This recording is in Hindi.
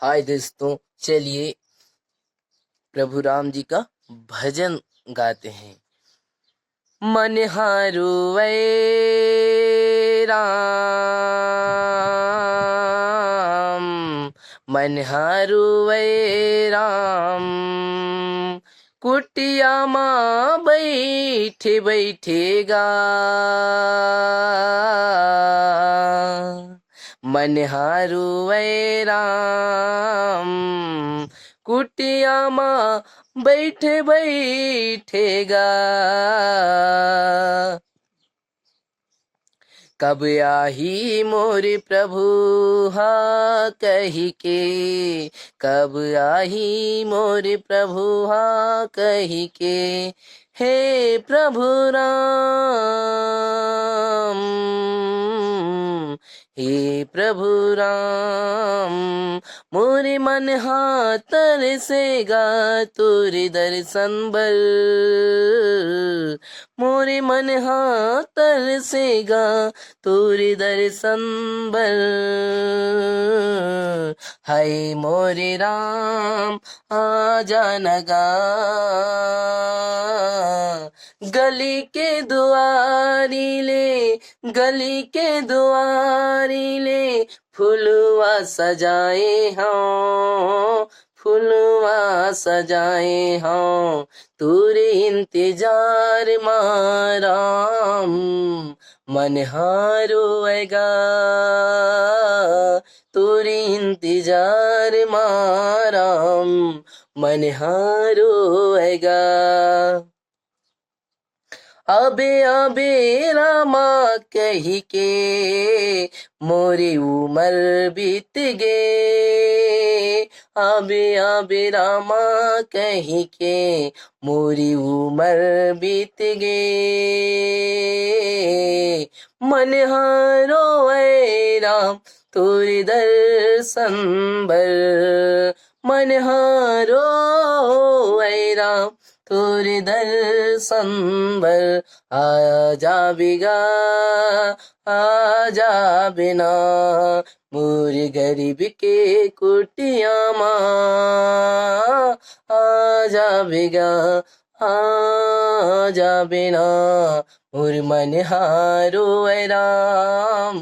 आए दोस्तों, चलिए प्रभु राम जी का भजन गाते हैं। मन हारू वै राम, मन हारू वै राम, कुटिया माँ बैठे बैठेगा, मन हारू वै राम, कुटिया माँ बैठे बैठेगा, कब आही मोरे प्रभु हा कही के, कब आही मोरे प्रभु हा कही के, हे प्रभु राम, हे प्रभु राम, मोरे मन हाथर सेगा तोरे दर्शन बल, मोरे मन हाथर सेगा तोरे दर्शन बल, हाय मोरे राम आजा नगा, गली के दुआरी ले, गली के दुआरी ले, फुलवा सजाए हों, फुलवा सजाए हों, तोरे इंतजार माराम, मन हारोएगा, तोरे इंतजार माराम, मन हारोएगा, अबे अबे रामा कही के, मोरी उमर बीत गे, अबे अबे रामा कही के, मोरी उमर बीत गे, मन हारो ऐ राम तोरे दर्शन बर, मन हारो ऐ राम तोरे दर्शन बर, आजा बिगा आजा बिना, मोरे गरीब के कुटिया माँ, आजा बिगा आजा बिना, मोर मन हारो ऐ राम।